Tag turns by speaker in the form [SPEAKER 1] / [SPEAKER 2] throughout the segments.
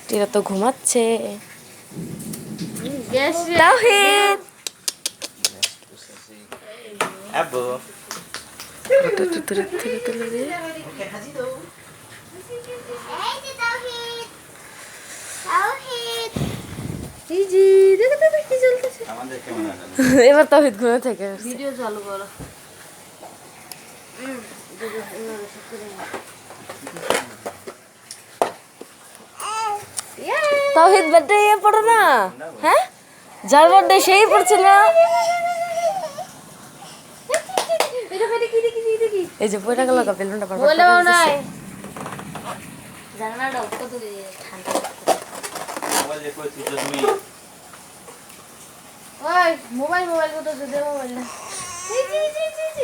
[SPEAKER 1] টিরা তো ঘুমাচ্ছে। তাওহীদ
[SPEAKER 2] আব্বু
[SPEAKER 1] থেকে তুলে দে। এবার তাওহীদ ঘুমে থেকে
[SPEAKER 3] ভিডিও চালু করো।
[SPEAKER 1] তাওহীদ বার্থডে পড়ো না, হ্যাঁ যার বার্থডে সেই পড়ছে না। এই যে বইটা গেল বেলুনটা পারবা
[SPEAKER 3] বলেও নাই জানাটা কত ঠান্ডা।
[SPEAKER 2] মোবাইল দেখো তুমি
[SPEAKER 3] ওই মোবাইল কত দে মোবাইল না।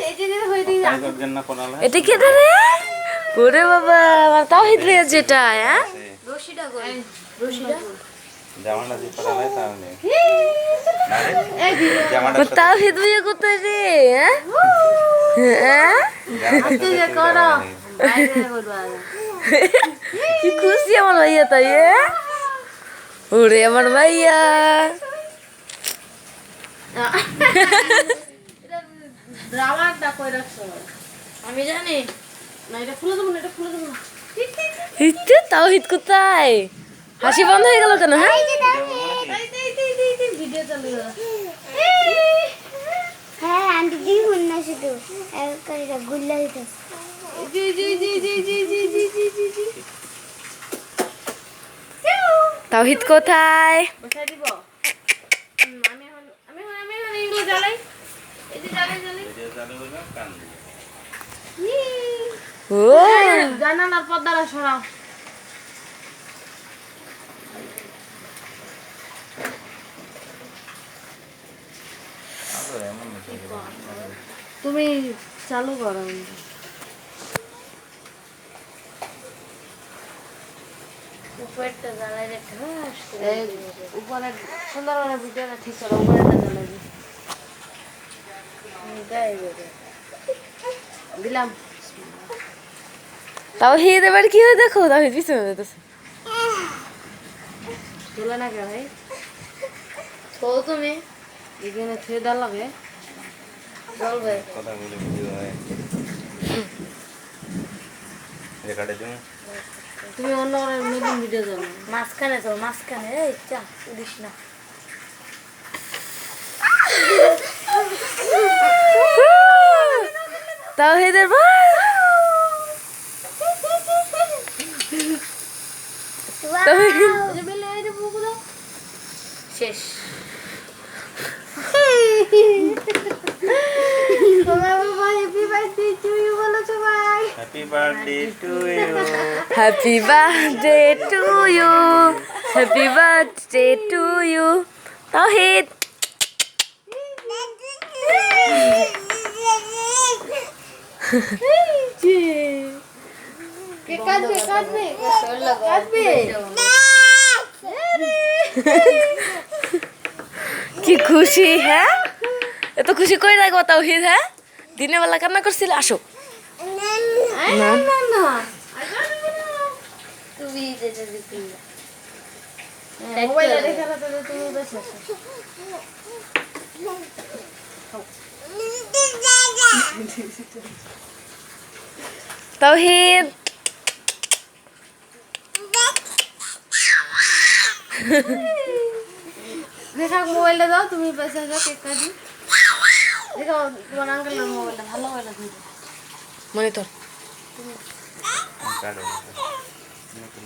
[SPEAKER 3] এই যে হই দি
[SPEAKER 2] না পড়ালা
[SPEAKER 1] এটা কি রে? ওরে বাবা আমার তাওহীদ রে যেটা, হ্যাঁ
[SPEAKER 3] রশিটা কই রশিটা
[SPEAKER 2] জামাটা যে পড়ালা তাহলে আরে জামাটা
[SPEAKER 1] তাওহীদ ভাইয়া কোথায় রে? হ্যাঁ
[SPEAKER 3] আজকে যে করো আইরে করবা।
[SPEAKER 1] কি খুশি আমার ভাইয়া তাই। ওরে আমার ভাইয়া
[SPEAKER 3] ড্রামাটা কই রাখছো আমি জানি না। এটা খুলে দেবো না, এটা খুলে দেবো না।
[SPEAKER 1] ইতে তাওহীদ কোথায়? হাসি বন্ধ হয়ে গেল কেন? হ্যাঁ
[SPEAKER 3] ভিডিও চালু করো।
[SPEAKER 4] হ্যাঁ আন্টি দি হুন্না শুধু একটা গুল্লা দিতে।
[SPEAKER 3] জি জি জি জি জি জি জি জি জি জি
[SPEAKER 1] তাওহীদ কোথায়?
[SPEAKER 3] বসাই দিব। আমি এগুলো জ্বালাই। এই যে জ্বালাই
[SPEAKER 2] ভিডিও চালু হলো কান
[SPEAKER 1] ও
[SPEAKER 3] জানালার পর্দাটা সরাও।
[SPEAKER 2] আরে এমন না
[SPEAKER 3] তুমি চালু করো। উপরেরটা জ্বালাই রেখে উপরে সুন্দর করে ভিডিওটা ঠিক করো। উপরেরটা জ্বালাই দিলাম।
[SPEAKER 1] তাওহীদ এবার কি হয় দেখো। তাওহীদ পিছনে যেতেছে।
[SPEAKER 3] তুলে না কে ভাই তো তুমি এখানে থুয়ে দেওয়া লাগে চলবে।
[SPEAKER 2] কথা বলে ভিডিও হয় রেকর্ডে দিন
[SPEAKER 3] তুমি অন্য নতুন ভিডিও যাবে
[SPEAKER 4] মাঝখানে যাও মাঝখানে এই চা উড়িস না।
[SPEAKER 1] তাওহীদের ভাই
[SPEAKER 3] শেষ।
[SPEAKER 2] Happy birthday to you
[SPEAKER 1] happy birthday to you, happy birthday to you Tawhid. কি খুশি, হ্যাঁ এত খুশি কই রাখবো তাওহীদ? হ্যাঁ দিনের বেলা কান্না করছিল। আসো তাওহীদ
[SPEAKER 3] দেখা মোবাইলটা দাও তুমি পয়সা দাও কেক কাটি। দেখো তোমার আঙ্কেলের মোবাইলটা ভালো হয় না
[SPEAKER 1] মনে তোর
[SPEAKER 2] কাটো
[SPEAKER 3] নতুন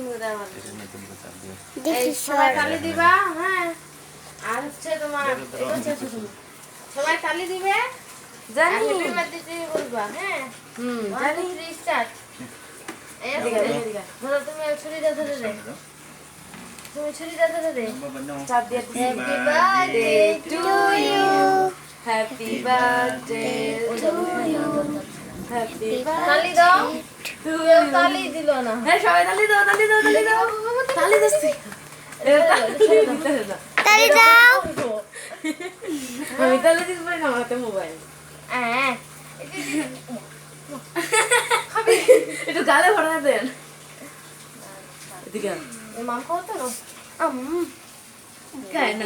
[SPEAKER 3] করে আবার
[SPEAKER 2] নতুন কথা দিও
[SPEAKER 3] এই সবাই তালি দিবা। হ্যাঁ আর হচ্ছে তোমার এটা হচ্ছে শুধু সবাই তালি দিবে।
[SPEAKER 1] জানি
[SPEAKER 3] হ্যাপি বার্থডে বলবা। হ্যাঁ জানি স্টার্ট। ধরো তুমি ছুরিটা ধরে দে। তুমি ছুরিটা ধরে দে।
[SPEAKER 1] চাপ দিয়ে
[SPEAKER 3] happy birthday to you.
[SPEAKER 1] Happy birthday to you, happy
[SPEAKER 3] তালি দাও। কেউ তালি দিল না।
[SPEAKER 1] হ্যাঁ সবাই তালি দাও, তালি দাও, তালি দাও, তালি দিচ্ছি।
[SPEAKER 4] তালি দাও।
[SPEAKER 1] আমি তালি দিতে পারি না, আমার হাতে মোবাইল।
[SPEAKER 3] হ্যাঁ
[SPEAKER 1] একটু গালে ভরা দেন এদিকে আন।
[SPEAKER 3] এই মাম খাওয়াতে না
[SPEAKER 1] খায় না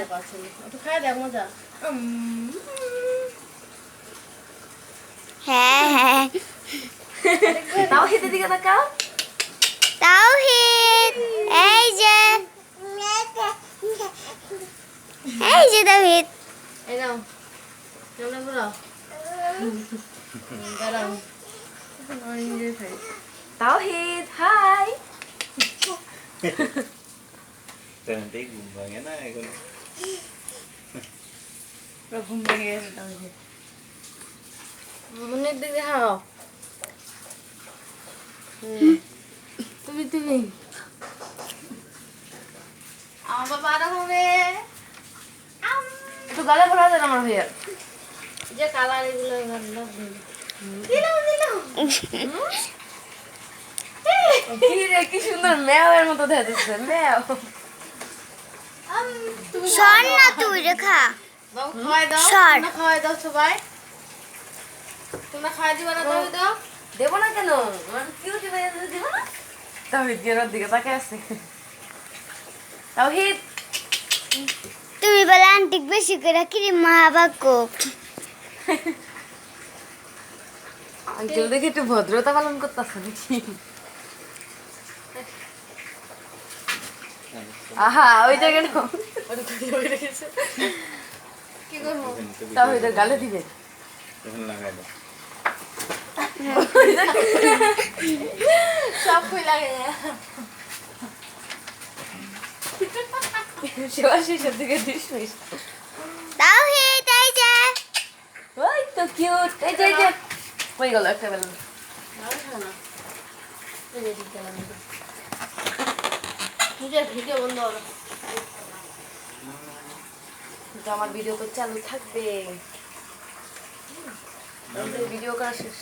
[SPEAKER 3] একটু খাই দেখ মজা
[SPEAKER 4] হ্যাঁ হ্যাঁ
[SPEAKER 1] তাও খেতে দিকে তাকাও
[SPEAKER 4] তাওহিদ এই যে তাওহিদ
[SPEAKER 3] এই নাও কেমন ঘুরাও দাঁড়াও
[SPEAKER 1] তাওহিদ হাই
[SPEAKER 2] Nanti gumbangnya na এখন
[SPEAKER 1] ঘুম ভেঙে গেছে তাওহিদ
[SPEAKER 3] মনের দিকে দেখাও তুমি আমার বাবা আরো হবে
[SPEAKER 1] একটু গালে ভরা দেন আমার ভাইয়া
[SPEAKER 3] যে কালার এগুলো ভালো
[SPEAKER 1] কি রে কি সুন্দর ম্যাওয়ের মতো দেখাচ্ছে ম্যাও
[SPEAKER 4] শোন না তুই রেখা
[SPEAKER 3] বাবু খাওয়াই দাও
[SPEAKER 4] সর।
[SPEAKER 3] তোমরা খাওয়াই দাও সবাই তোমরা খাওয়াই দিবা না দাও দাও
[SPEAKER 1] দেবো না কেন আমার কিউটি ভাইয়া দেবো না তাওহিদ গেরার দিকে তাকে আছে তাওহিদ
[SPEAKER 4] তুমি বলে আন্টিক বেশি করে ক্রিম মাহাবাকো
[SPEAKER 1] আঙ্কেল দেখে একটু ভদ্রতা পালন করতেছে নাকি আহা ওই জায়গাটা
[SPEAKER 3] কি করবো
[SPEAKER 1] তাওহিদের গালে দিবে
[SPEAKER 2] এখন লাগাই দাও
[SPEAKER 3] সব কই লাগে
[SPEAKER 1] শিবাশিসের দিকে দিস
[SPEAKER 4] তাওহিদ এই যে
[SPEAKER 1] ওই তো কিউট এই যে হয়ে গেল একটা বেলুন
[SPEAKER 3] নিজের ভিডিও বন্ধ করো
[SPEAKER 1] তো আমার ভিডিও তো চালু থাকবে ভিডিও করা শেষ